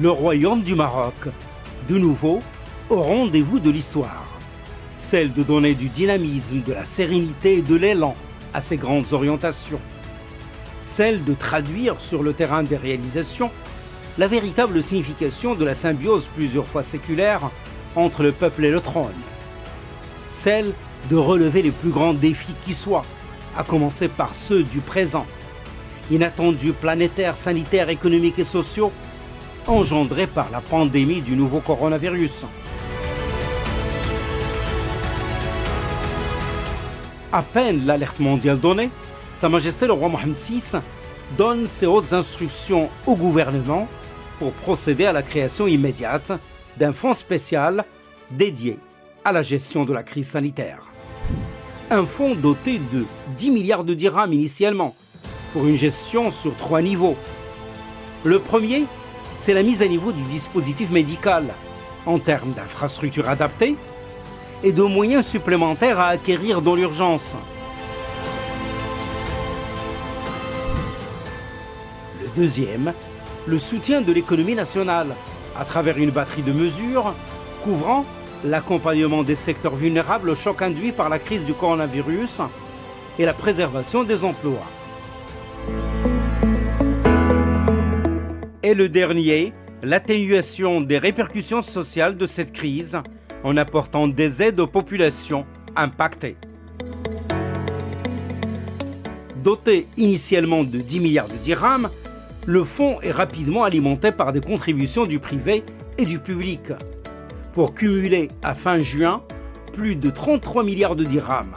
le royaume du Maroc, de nouveau au rendez-vous de l'histoire. Celle de donner du dynamisme, de la sérénité et de l'élan à ses grandes orientations. Celle de traduire sur le terrain des réalisations la véritable signification de la symbiose plusieurs fois séculaire entre le peuple et le trône. Celle de relever les plus grands défis qui soient, à commencer par ceux du présent, inattendus planétaires, sanitaires, économiques et sociaux, engendrés par la pandémie du nouveau coronavirus. À peine l'alerte mondiale donnée, Sa Majesté le roi Mohammed VI donne ses hautes instructions au gouvernement pour procéder à la création immédiate d'un fonds spécial dédié à la gestion de la crise sanitaire. Un fonds doté de 10 milliards de dirhams initialement, pour une gestion sur 3 niveaux. Le premier, c'est la mise à niveau du dispositif médical, en termes d'infrastructures adaptées et de moyens supplémentaires à acquérir dans l'urgence. Le deuxième, le soutien de l'économie nationale, à travers une batterie de mesures couvrant l'accompagnement des secteurs vulnérables au choc induit par la crise du coronavirus et la préservation des emplois. Et le dernier, l'atténuation des répercussions sociales de cette crise en apportant des aides aux populations impactées. Doté initialement de 10 milliards de dirhams, le fonds est rapidement alimenté par des contributions du privé et du public, pour cumuler à fin juin plus de 33 milliards de dirhams.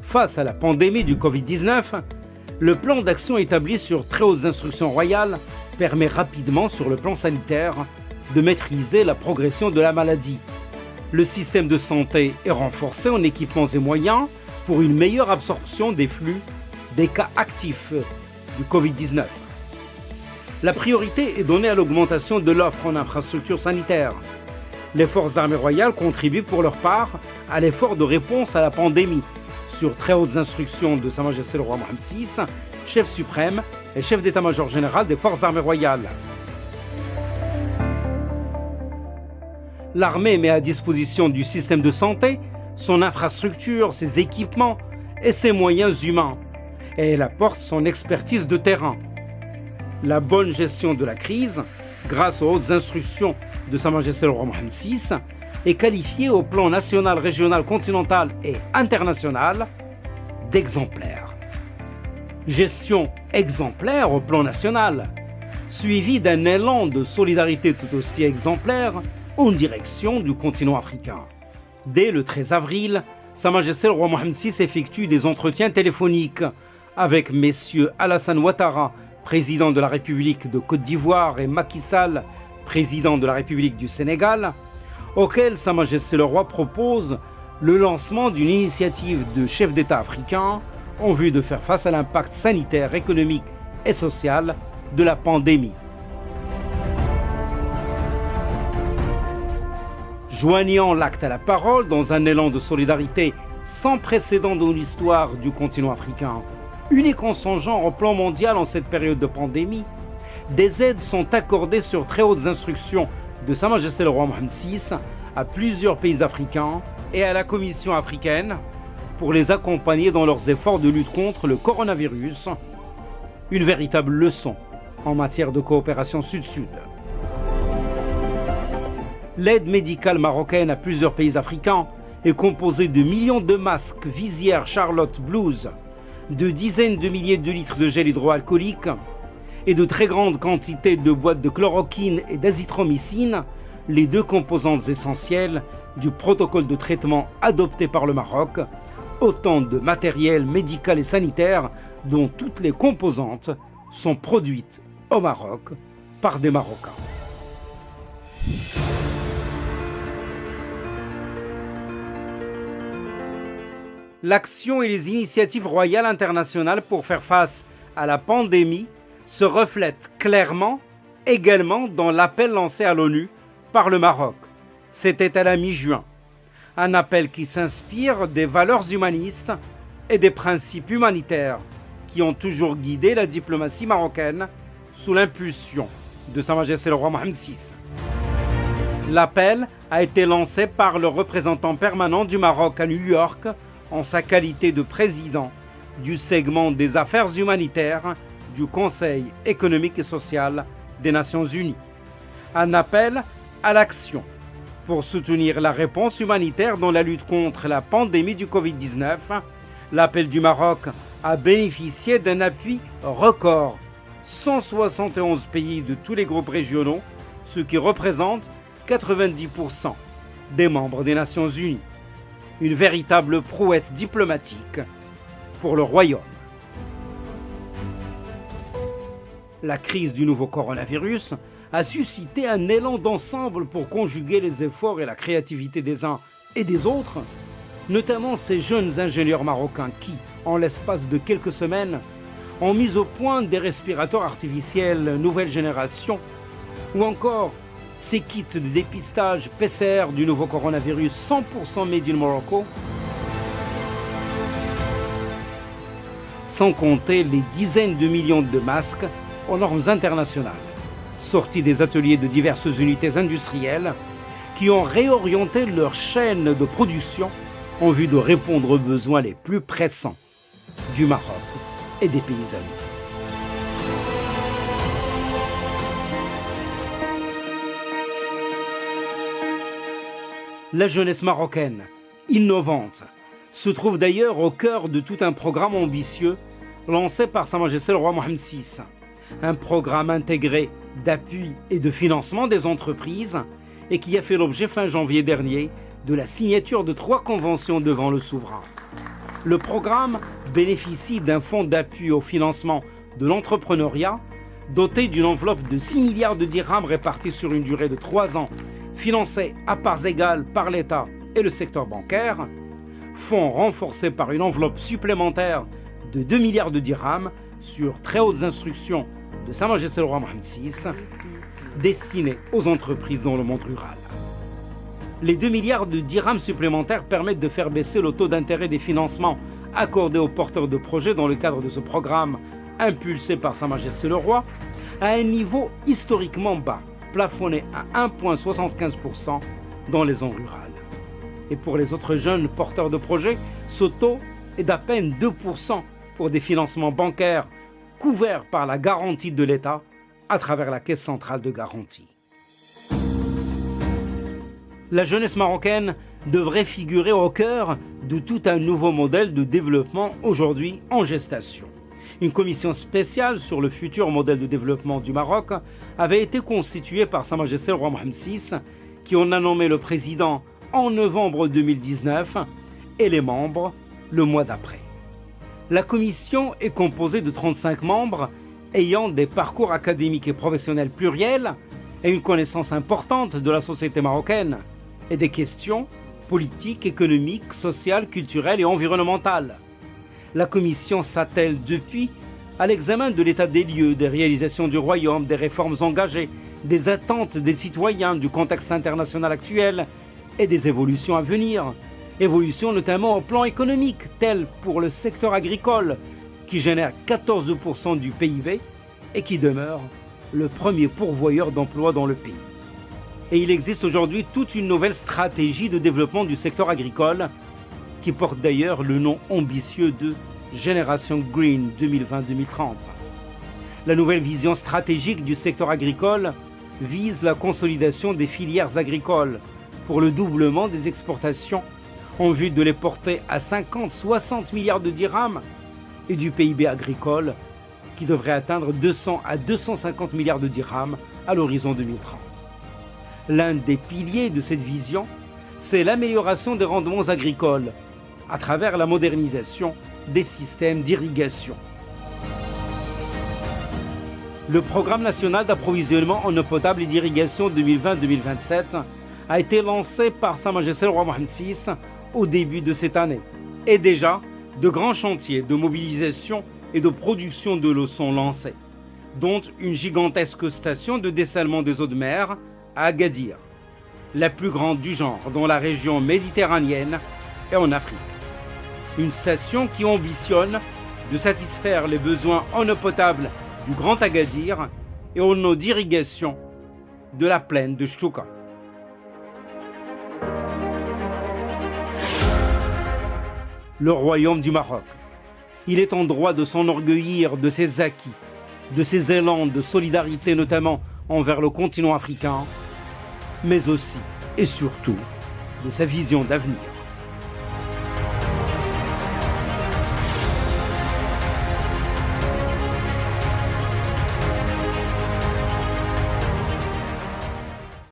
Face à la pandémie du Covid-19, le plan d'action établi sur très hautes instructions royales permet rapidement, sur le plan sanitaire, de maîtriser la progression de la maladie. Le système de santé est renforcé en équipements et moyens pour une meilleure absorption des flux des cas actifs du Covid-19. La priorité est donnée à l'augmentation de l'offre en infrastructures sanitaires. Les forces armées royales contribuent pour leur part à l'effort de réponse à la pandémie, sur très hautes instructions de Sa Majesté le roi Mohammed VI, chef suprême et chef d'état-major général des forces armées royales. L'armée met à disposition du système de santé son infrastructure, ses équipements et ses moyens humains, et elle apporte son expertise de terrain. La bonne gestion de la crise, grâce aux hautes instructions de Sa Majesté le roi Mohammed VI, est qualifiée au plan national, régional, continental et international d'exemplaire. Gestion exemplaire au plan national, suivie d'un élan de solidarité tout aussi exemplaire en direction du continent africain. Dès le 13 avril, Sa Majesté le roi Mohammed VI effectue des entretiens téléphoniques avec messieurs Alassane Ouattara, président de la République de Côte d'Ivoire, et Macky Sall, président de la République du Sénégal, auquel Sa Majesté le roi propose le lancement d'une initiative de chefs d'État africains en vue de faire face à l'impact sanitaire, économique et social de la pandémie. Joignant l'acte à la parole dans un élan de solidarité sans précédent dans l'histoire du continent africain, unique en son genre au plan mondial en cette période de pandémie, des aides sont accordées sur très hautes instructions de Sa Majesté le roi Mohammed VI à plusieurs pays africains et à la Commission africaine pour les accompagner dans leurs efforts de lutte contre le coronavirus, une véritable leçon en matière de coopération sud-sud. L'aide médicale marocaine à plusieurs pays africains est composée de millions de masques, visières, charlottes, blouses, de dizaines de milliers de litres de gel hydroalcoolique et de très grandes quantités de boîtes de chloroquine et d'azithromycine, les deux composantes essentielles du protocole de traitement adopté par le Maroc, autant de matériel médical et sanitaire dont toutes les composantes sont produites au Maroc par des Marocains. L'action et les initiatives royales internationales pour faire face à la pandémie se reflètent clairement également dans l'appel lancé à l'ONU par le Maroc. C'était à la mi-juin. Un appel qui s'inspire des valeurs humanistes et des principes humanitaires qui ont toujours guidé la diplomatie marocaine sous l'impulsion de Sa Majesté le roi Mohammed VI. L'appel a été lancé par le représentant permanent du Maroc à New York en sa qualité de président du segment des affaires humanitaires du Conseil économique et social des Nations Unies. Un appel à l'action pour soutenir la réponse humanitaire dans la lutte contre la pandémie du Covid-19. L'appel du Maroc a bénéficié d'un appui record. 171 pays de tous les groupes régionaux, ce qui représente 90% des membres des Nations Unies. Une véritable prouesse diplomatique pour le royaume. La crise du nouveau coronavirus a suscité un élan d'ensemble pour conjuguer les efforts et la créativité des uns et des autres, notamment ces jeunes ingénieurs marocains qui, en l'espace de quelques semaines, ont mis au point des respirateurs artificiels nouvelle génération, ou encore ces kits de dépistage PCR du nouveau coronavirus 100% made in Morocco, sans compter les dizaines de millions de masques aux normes internationales, sortis des ateliers de diverses unités industrielles qui ont réorienté leur chaîne de production en vue de répondre aux besoins les plus pressants du Maroc et des pays amis. La jeunesse marocaine, innovante, se trouve d'ailleurs au cœur de tout un programme ambitieux lancé par Sa Majesté le roi Mohammed VI. Un programme intégré d'appui et de financement des entreprises et qui a fait l'objet fin janvier dernier de la signature de 3 conventions devant le souverain. Le programme bénéficie d'un fonds d'appui au financement de l'entrepreneuriat doté d'une enveloppe de 6 milliards de dirhams répartis sur une durée de 3 ans, financé à parts égales par l'État et le secteur bancaire, fonds renforcé par une enveloppe supplémentaire de 2 milliards de dirhams sur très hautes instructions de Sa Majesté le roi Mohammed VI, destinés aux entreprises dans le monde rural. Les 2 milliards de dirhams supplémentaires permettent de faire baisser le taux d'intérêt des financements accordés aux porteurs de projets dans le cadre de ce programme impulsé par Sa Majesté le roi à un niveau historiquement bas, plafonné à 1,75% dans les zones rurales. Et pour les autres jeunes porteurs de projets, ce taux est d'à peine 2% pour des financements bancaires couverts par la garantie de l'État à travers la Caisse centrale de garantie. La jeunesse marocaine devrait figurer au cœur de tout un nouveau modèle de développement aujourd'hui en gestation. Une commission spéciale sur le futur modèle de développement du Maroc avait été constituée par Sa Majesté le roi Mohammed VI, qui en a nommé le président en novembre 2019 et les membres le mois d'après. La commission est composée de 35 membres ayant des parcours académiques et professionnels pluriels et une connaissance importante de la société marocaine et des questions politiques, économiques, sociales, culturelles et environnementales. La commission s'attelle depuis à l'examen de l'état des lieux, des réalisations du royaume, des réformes engagées, des attentes des citoyens, du contexte international actuel et des évolutions à venir. Évolutions notamment au plan économique, telles pour le secteur agricole, qui génère 14% du PIB et qui demeure le premier pourvoyeur d'emplois dans le pays. Et il existe aujourd'hui toute une nouvelle stratégie de développement du secteur agricole, qui porte d'ailleurs le nom ambitieux de Génération Green 2020-2030. La nouvelle vision stratégique du secteur agricole vise la consolidation des filières agricoles pour le doublement des exportations en vue de les porter à 50-60 milliards de dirhams et du PIB agricole qui devrait atteindre 200 à 250 milliards de dirhams à l'horizon 2030. L'un des piliers de cette vision, c'est l'amélioration des rendements agricoles à travers la modernisation des systèmes d'irrigation. Le programme national d'approvisionnement en eau potable et d'irrigation 2020-2027 a été lancé par Sa Majesté le roi Mohammed VI au début de cette année. Et déjà, de grands chantiers de mobilisation et de production de l'eau sont lancés, dont une gigantesque station de dessalement des eaux de mer à Agadir, la plus grande du genre dans la région méditerranéenne et en Afrique. Une station qui ambitionne de satisfaire les besoins en eau potable du Grand Agadir et au nord d'irrigation de la plaine de Chouka. Le royaume du Maroc. Il est en droit de s'enorgueillir de ses acquis, de ses élans de solidarité notamment envers le continent africain, mais aussi et surtout de sa vision d'avenir.